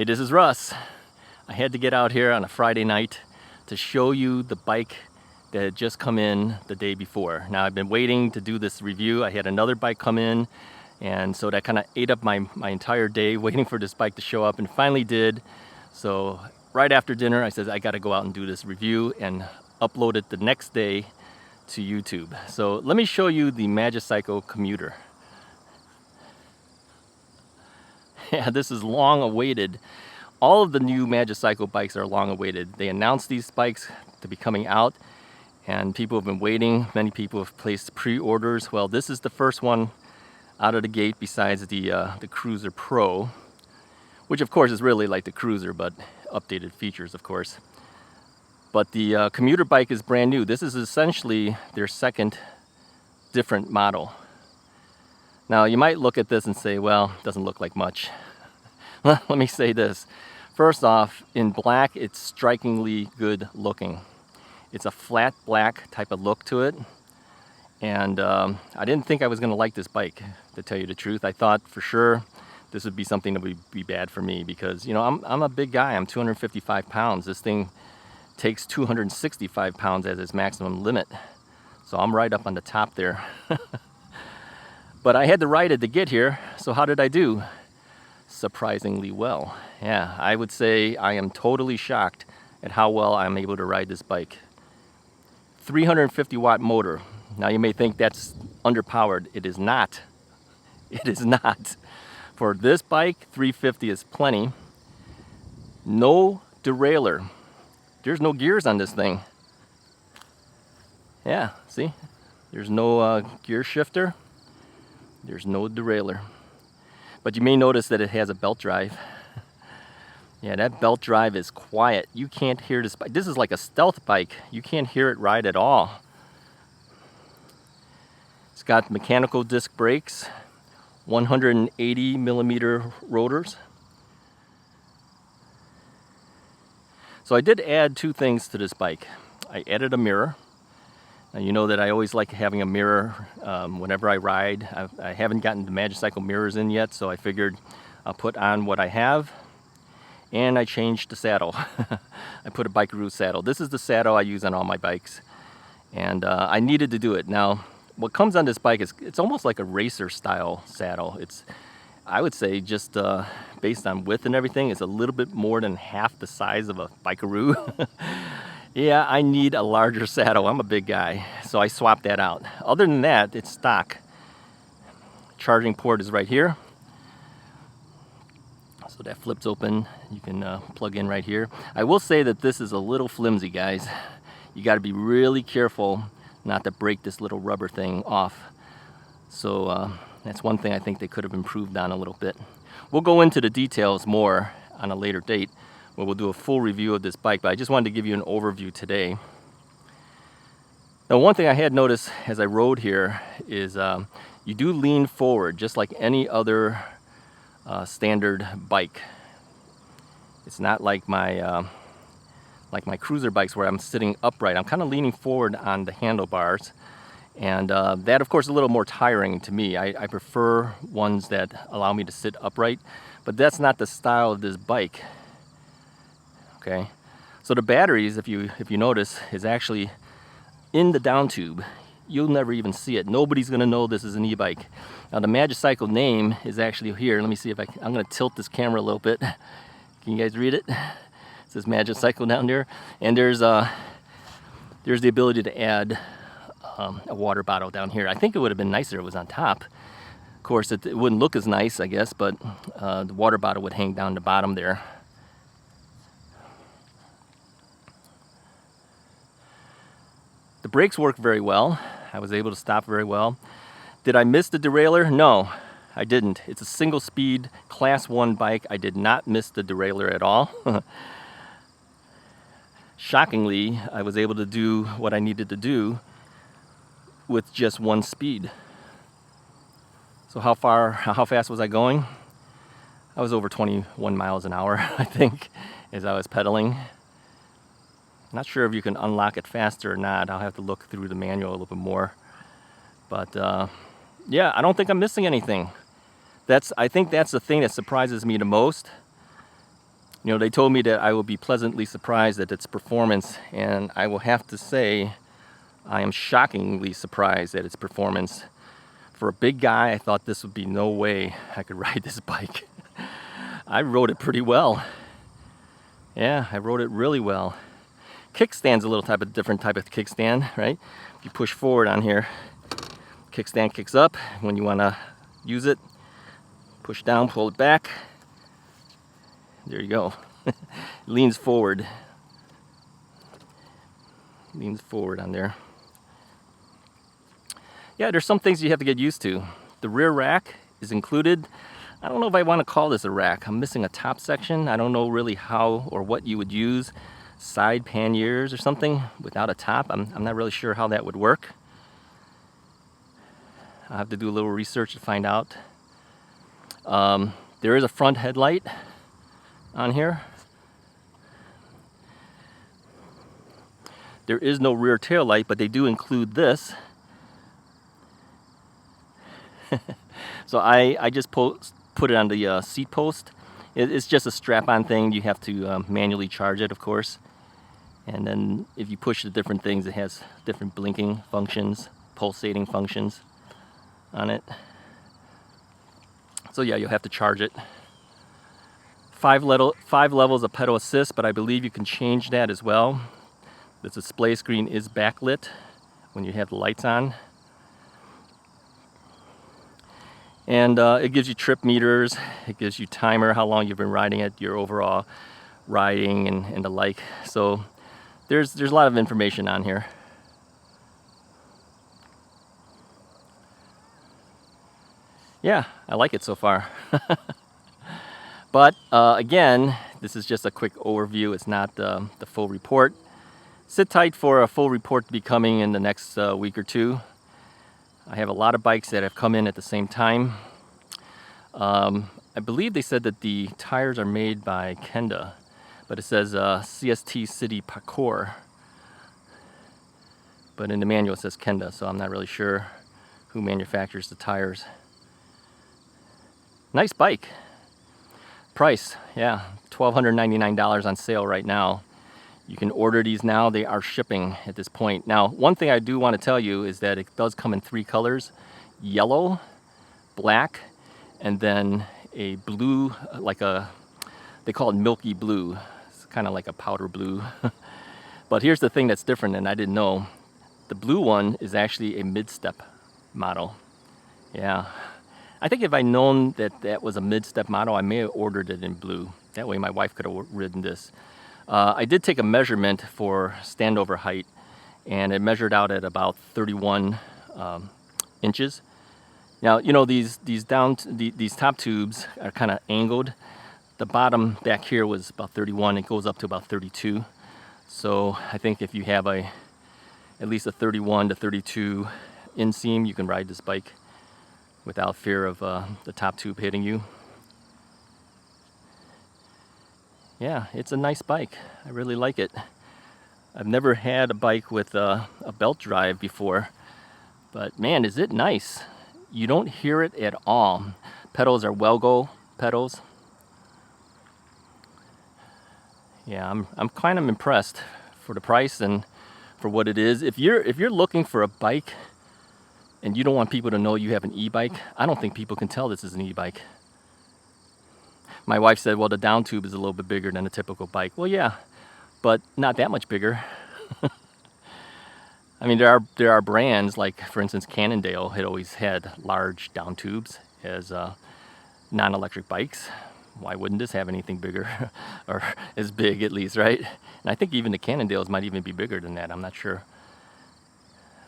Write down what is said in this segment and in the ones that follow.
Hey, this is Russ. I had to get out here on a Friday night to show you the bike that had just come in the day before. Now I've been waiting to do this review. I had another bike come in, and so that kind of ate up my entire day waiting for this bike to show up, and finally did. So right after dinner I said I got to go out and do this review and upload it the next day to YouTube. So let me show you the Magicycle Commuter. Yeah, this is long awaited. All of the new Magicycle bikes are long awaited. They announced these bikes to be coming out, and people have been waiting. Many people have placed pre-orders. Well, this is the first one out of the gate besides the Cruiser Pro, which of course is really like the Cruiser, but updated features, of course. But the Commuter bike is brand new. This is essentially their second different model. Now you might look at this and say, well, it doesn't look like much. Let me say this. First off, in black, it's strikingly good looking. It's a flat black type of look to it. And I didn't think I was going to like this bike, to tell you the truth. I thought for sure this would be something that would be bad for me because, you know, I'm a big guy. I'm 255 pounds. This thing takes 265 pounds as its maximum limit. So I'm right up on the top there. But I had to ride it to get here, so how did I do? Surprisingly well. Yeah, I would say I am totally shocked at how well I'm able to ride this bike. 350 watt motor. Now you may think that's underpowered. It is not. It is not. For this bike, 350 is plenty. No derailleur. There's no gears on this thing. Yeah, see? There's no gear shifter. There's no derailleur. But you may notice that it has a belt drive. Yeah, that belt drive is quiet. You can't hear this bike. This is like a stealth bike. You can't hear it ride at all. It's got mechanical disc brakes, 180 millimeter rotors. So I did add two things to this bike. I added a mirror. Now, you know that I always like having a mirror whenever I ride. I haven't gotten the Magicycle mirrors in yet, so I figured I'll put on what I have. And I changed the saddle. I put a Bikeroo saddle. This is the saddle I use on all my bikes. And I needed to do it. Now, what comes on this bike is it's almost like a racer style saddle. It's, I would say, just based on width and everything, it's a little bit more than half the size of a Bikeroo. Yeah, I need a larger saddle. I'm a big guy, so I swapped that out. Other than that, it's stock. Charging port is right here. So that flips open. You can plug in right here. I will say that this is a little flimsy, guys. You got to be really careful not to break this little rubber thing off. So that's one thing I think they could have improved on a little bit. We'll go into the details more on a later date, where we'll do a full review of this bike, but I just wanted to give you an overview today. Now, one thing I had noticed as I rode here is you do lean forward just like any other standard bike. It's not like my cruiser bikes where I'm sitting upright. I'm kind of leaning forward on the handlebars, and that of course is a little more tiring to me. I prefer ones that allow me to sit upright, but that's not the style of this bike. Okay, so the batteries, if you notice, is actually in the down tube. You'll never even see it. Nobody's gonna know this is an e-bike. Now the Magicycle name is actually here. Let me see if I'm gonna tilt this camera a little bit. Can you guys read it? It says Magicycle down there, and there's the ability to add a water bottle down here. I think it would have been nicer if it was on top. Of course, it wouldn't look as nice, I guess, but the water bottle would hang down the bottom there. The brakes work very well. I was able to stop very well. Did I miss the derailleur? No, I didn't. It's a single speed class 1 bike. I did not miss the derailleur at all. Shockingly, I was able to do what I needed to do with just 1 speed. So how fast was I going? I was over 21 miles an hour, I think, as I was pedaling. Not sure if you can unlock it faster or not. I'll have to look through the manual a little bit more. But yeah, I don't think I'm missing anything. I think that's the thing that surprises me the most. You know, they told me that I will be pleasantly surprised at its performance, and I will have to say I am shockingly surprised at its performance. For a big guy, I thought this would be no way I could ride this bike. I rode it pretty well. Yeah, I rode it really well. Kickstand's a little different type of kickstand, right? If you push forward on here, kickstand kicks up. When you want to use it, push down, pull it back. There you go. Leans forward. Leans forward on there. Yeah, there's some things you have to get used to. The rear rack is included. I don't know if I want to call this a rack. I'm missing a top section. I don't know really how or what you would use. Side panniers or something without a top. I'm not really sure how that would work. I'll have to do a little research to find out. There is a front headlight on here. There is no rear tail light, but they do include this. So I just put it on the seat post. It's just a strap-on thing. You have to manually charge it, of course. And then if you push the different things, it has different blinking functions, pulsating functions on it. So yeah, you'll have to charge it. 5 levels of pedal assist, but I believe you can change that as well. The display screen is backlit when you have the lights on. And it gives you trip meters, it gives you timer, how long you've been riding it, your overall riding and the like. So there's a lot of information on here. Yeah, I like it so far. But again, this is just a quick overview. It's not the full report. Sit tight for a full report to be coming in the next week or two. I have a lot of bikes that have come in at the same time. I believe they said that the tires are made by Kenda, but it says CST City Parkour. But in the manual it says Kenda, so I'm not really sure who manufactures the tires. Nice bike. Price, yeah, $1,299 on sale right now. You can order these now. They are shipping at this point. Now, one thing I do want to tell you is that it does come in 3 colors: yellow, black, and then a blue, they call it milky blue. It's kind of like a powder blue. But here's the thing that's different, and I didn't know. The blue one is actually a mid-step model. Yeah. I think if I'd known that that was a mid-step model, I may have ordered it in blue. That way my wife could have ridden this. I did take a measurement for standover height, and it measured out at about 31 inches. Now, you know, these top tubes are kind of angled. The bottom back here was about 31. It goes up to about 32. So I think if you have at least a 31 to 32 inseam, you can ride this bike without fear of the top tube hitting you. Yeah, it's a nice bike. I really like it. I've never had a bike with a belt drive before, but man, is it nice. You don't hear it at all. Pedals are Welgo pedals. Yeah, I'm kind of impressed for the price and for what it is. If you're looking for a bike and you don't want people to know you have an e-bike, I don't think people can tell this is an e-bike. My wife said, well, the down tube is a little bit bigger than a typical bike. Well, yeah, but not that much bigger. I mean, there are brands like, for instance, Cannondale had always had large down tubes as non-electric bikes. Why wouldn't this have anything bigger or as big at least, right? And I think even the Cannondales might even be bigger than that. I'm not sure.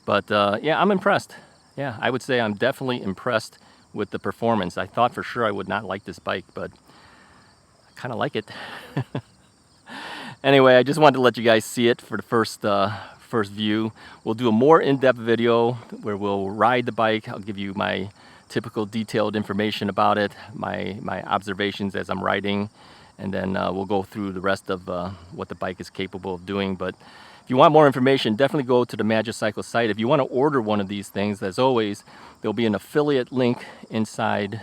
But yeah, I'm impressed. Yeah, I would say I'm definitely impressed with the performance. I thought for sure I would not like this bike, but I kind of like it. Anyway, I just wanted to let you guys see it for the first view. We'll do a more in-depth video where we'll ride the bike. I'll give you my typical detailed information about it, my observations as I'm riding, and then we'll go through the rest of what the bike is capable of doing. But if you want more information, definitely go to the Magicycle site. If you want to order one of these things, as always, there'll be an affiliate link inside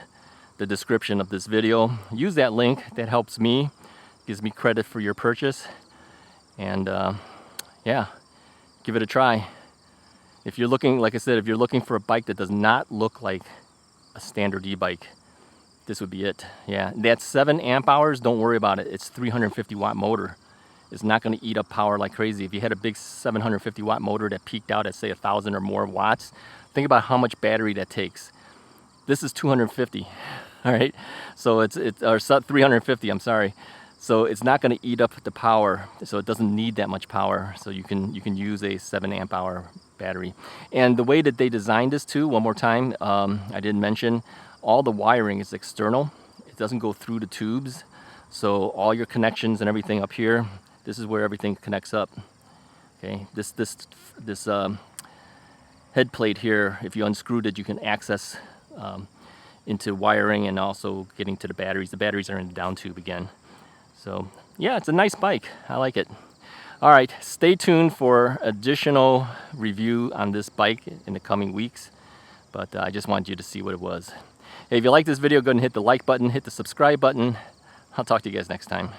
the description of this video. Use that link. That helps me gives me credit for your purchase. And yeah, give it a try. If you're looking, like I said, if you're looking for a bike that does not look like a standard e-bike, this would be it. Yeah, that's 7 amp hours. Don't worry about it. It's 350 watt motor. It's not going to eat up power like crazy. If you had a big 750 watt motor that peaked out at say 1,000 or more watts, think about how much battery that takes. This is 250, all right? So it's or 350, I'm sorry. So it's not going to eat up the power. So it doesn't need that much power. So you can use a 7 amp hour battery. And the way that they designed this too, one more time, I didn't mention, all the wiring is external. It doesn't go through the tubes. So all your connections and everything up here, this is where everything connects up. Okay, this head plate here, if you unscrewed it, you can access into wiring and also getting to the batteries. The batteries are in the down tube again. So yeah, it's a nice bike. I like it. All right, stay tuned for additional review on this bike in the coming weeks. But I just wanted you to see what it was. Hey, if you like this video, go ahead and hit the like button, hit the subscribe button. I'll talk to you guys next time.